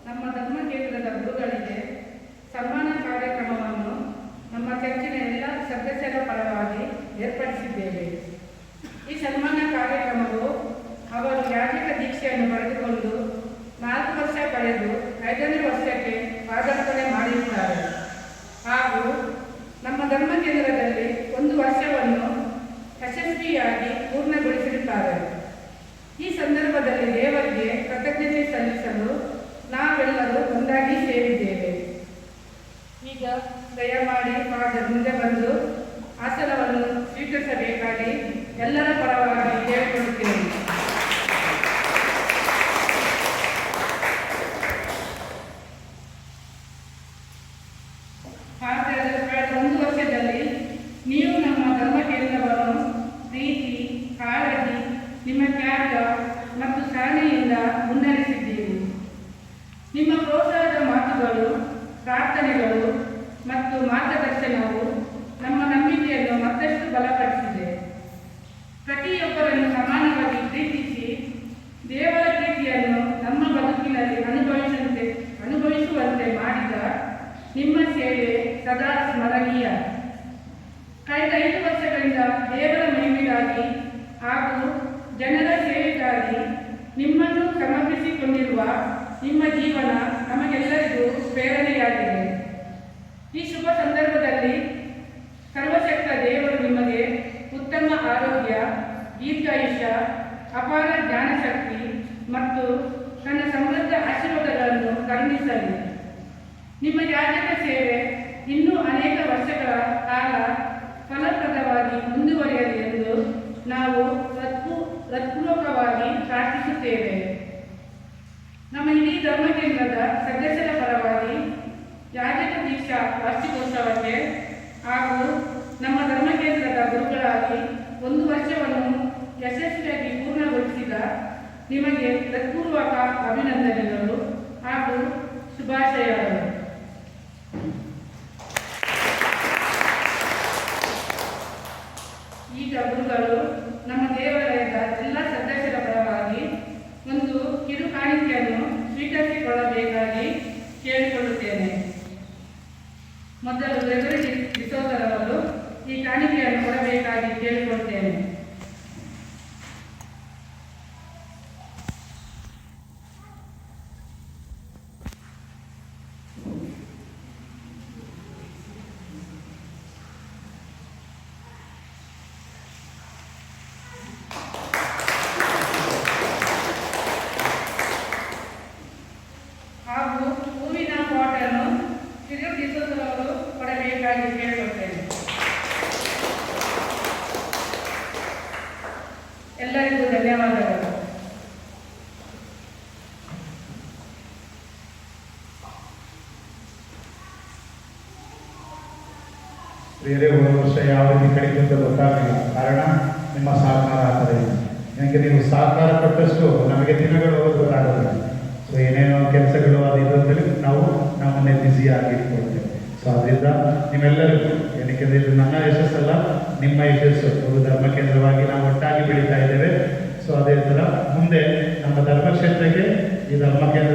ನಮ್ಮ ಧರ್ಮ ಕೇಂದ್ರದ ಗುರುಗಳಿಗೆ ಸನ್ಮಾನ ಕಾರ್ಯಕ್ರಮವನ್ನು ನಮ್ಮ ಚರ್ಚಿನ ಎಲ್ಲ ಸದಸ್ಯರ ಪರವಾಗಿ ಏರ್ಪಡಿಸಿದ್ದೇವೆ. ಈ ಸನ್ಮಾನ ಕಾರ್ಯಕ್ರಮವು ಅವರು ಯಾಜಕ ದೀಕ್ಷೆಯನ್ನು ಪಡೆದುಕೊಂಡು 4 ವರ್ಷ ಕಳೆದು 5ನೇ ವರ್ಷಕ್ಕೆ ಪಾದಾರ್ಪಣೆ ಮಾಡಿರುತ್ತಾರೆ ಹಾಗೂ ನಮ್ಮ ಧರ್ಮ ಕೇಂದ್ರದಲ್ಲಿ 1 ವರ್ಷವನ್ನು ಯಶಸ್ವಿಯಾಗಿ ಪೂರ್ಣಗೊಳಿಸಿರುತ್ತಾರೆ. ಈ ಸಂದರ್ಭದಲ್ಲಿ ದೇವರಿಗೆ ಕೃತಜ್ಞತೆ ಸಲ್ಲಿಸಲು ನಾವೆಲ್ಲರೂ ಒಂದಾಗಿ ಸೇರಿದ್ದೇವೆ. ಈಗ ದಯಮಾಡಿ ಫಾದರ್ ಮುಂದೆ ಬಂದು ಆಸನವನ್ನು ಸ್ವೀಕರಿಸಬೇಕಾಗಿ ಎಲ್ಲರ ಪರವಾಗಿ ಕೇಳಿಕೊಳ್ಳುತ್ತೇನೆ. ಕಳೆದ 1 ವರ್ಷದಲ್ಲಿ ನೀವು ನಮ್ಮ ಧರ್ಮ ಕೇಂದ್ರವನ್ನು ಪ್ರೀತಿ, ಕಾಳಜಿ, ನಿಮ್ಮ ತ್ಯಾಗ ಮತ್ತು ಸಹನೆಯಿಂದ ಮುನ್ನಡೆಸಿದ್ದೀರಿ. ನಿಮ್ಮ ಪ್ರೋತ್ಸಾಹದ ಮಾತುಗಳು, ಪ್ರಾರ್ಥನೆಗಳು ಮತ್ತು ಮಾರ್ಗದರ್ಶನವು ನಮ್ಮ ನಂಬಿಕೆಯನ್ನು ಮತ್ತಷ್ಟು ಬಲಪಡಿಸಿದೆ. ಪ್ರತಿಯೊಬ್ಬರನ್ನು ಸಮಾನವಾಗಿ ಪ್ರೀತಿಸಿ ದೇವರ ಪ್ರೀತಿಯನ್ನು ನಮ್ಮ ಬದುಕಿನಲ್ಲಿ ಅನುಭವಿಸುವಂತೆ ಮಾಡಿದ ನಿಮ್ಮ ಸೇವೆ ಸದಾ ಸ್ಮರಣೀಯ. ಕಳೆದ 5 ವರ್ಷಗಳಿಂದ ದೇವರ ಮಹಿಮೆಗಾಗಿ ಹಾಗೂ ಜನರ ಸೇವೆಗಾಗಿ ನಿಮ್ಮನ್ನು ಸಮರ್ಪಿಸಿಕೊಂಡಿರುವ ನಿಮ್ಮ ಜೀವನ ನಮಗೆಲ್ಲರಿಗೂ ಪ್ರೇರಣೆಯಾಗಿದೆ. ಈ ಶುಭ ಸಂದರ್ಭದಲ್ಲಿ ಸರ್ವಶಕ್ತ ದೇವರು ನಿಮಗೆ ಉತ್ತಮ ಆರೋಗ್ಯ, ದೀರ್ಘಾಯುಷ್ಯ, ಅಪಾರ ಜ್ಞಾನಶಕ್ತಿ ಮತ್ತು ತನ್ನ ಸಮೃದ್ಧ ಆಶೀರ್ವಾದಗಳನ್ನು ಕರುಣಿಸಲಿ. ನಿಮ್ಮ ಯಾಜಕ ಸೇವೆ ಇನ್ನೂ ಅನೇಕ ವರ್ಷಗಳ ಕಾಲ ಫಲಪ್ರದವಾಗಿ ಮುಂದುವರಿಯಲಿ ಎಂದು ನಾವು ಹೃತ್ಪೂರ್ವಕವಾಗಿ ಪ್ರಾರ್ಥಿಸುತ್ತೇವೆ. ನಮ್ಮ ಇಡೀ ಧರ್ಮ ಕೇಂದ್ರದ ಸದಸ್ಯರ ಪರವಾಗಿ ಯಾಜಕ ದೀಕ್ಷಾ ವಾರ್ಷಿಕೋತ್ಸವಕ್ಕೆ ಹಾಗೂ ನಮ್ಮ ಧರ್ಮ ಕೇಂದ್ರದ ಗುರುಗಳಾಗಿ 1 ವರ್ಷವನ್ನು ಯಶಸ್ವಿಯಾಗಿ ಪೂರ್ಣಗೊಳಿಸಿದ ನಿಮಗೆ ಹೃತ್ಪೂರ್ವಕ ಅಭಿನಂದನೆಗಳು ಹಾಗೂ ಶುಭಾಶಯಗಳು. ಈಗ ಗುರುಗಳು ನಮ್ಮ ದೇವಾಲಯದ ಎಲ್ಲ ಸದಸ್ಯರ ಪರವಾಗಿ ಒಂದು ಕಿರು ಕಾಣಿಕೆಯನ್ನು ಸ್ವೀಕರಿಸಿಕೊಳ್ಳಬೇಕಾಗಿ ಕೇಳಿಕೊಳ್ಳುತ್ತೇನೆ. ಮೊದಲು ರೆವರೆಂಡ್ ಡಿಸೋಜರವರು ಈ ಕಾಣಿಕೆಯನ್ನು ಕೊಡಬೇಕಾಗಿ ಕೇಳಿಕೊಳ್ಳುತ್ತೇನೆ. ಹಾಗೂ ಹೂವಿನ ಪಾಟನ್ನು ರೆವರೆಂಡ್ ಡಿಸೋಜರವರು ಕೊಡಬೇಕಾಗಿ ಕೇಳಿಕೊಳ್ಳುತ್ತೇನೆ. ಎಲ್ಲರಿಗೂ ಧನ್ಯವಾದಗಳು. ಬೇರೆ 1 ವರ್ಷ ಯಾವ ರೀತಿ ಕಡಿಮೆ ಅಂತ ಗೊತ್ತಾಗಲಿಲ್ಲ. ಕಾರಣ ನಿಮ್ಮ ಸಹಕಾರ ಆಗ್ತದೆ. ನನಗೆ ನೀವು ಸಹಕಾರ ಕೊಟ್ಟಷ್ಟು ನಮಗೆ ದಿನಗಳು ಗೊತ್ತಾಗೋದಿಲ್ಲ. ಸೊ ಏನೇನೋ ಕೆಲಸಗಳು ಅದು ಇದು ಅಂತೇಳಿ ನಾವು ನಮ್ಮನ್ನೇ ಬ್ಯುಸಿಯಾಗಿ ಇಟ್ಕೊಳ್ತೇವೆ. ಸೊ ಅದರಿಂದ ನಿಮ್ಮೆಲ್ಲರಿಗೂ ಏನಕ್ಕೆ ಇದು ನನ್ನ ಯಶಸ್ಸಲ್ಲ, ನಿಮ್ಮ ಯಶಸ್ಸು. ಒಂದು ಧರ್ಮ ಕೇಂದ್ರವಾಗಿ ನಾವು ಒಟ್ಟಾಗಿ ಬೆಳೀತಾ ಇದ್ದೇವೆ. ಸೊ ಅದೇ ಥರ ಮುಂದೆ ನಮ್ಮ ಧರ್ಮಕ್ಷೇತ್ರಕ್ಕೆ ಈ ಧರ್ಮ ಕೇಂದ್ರ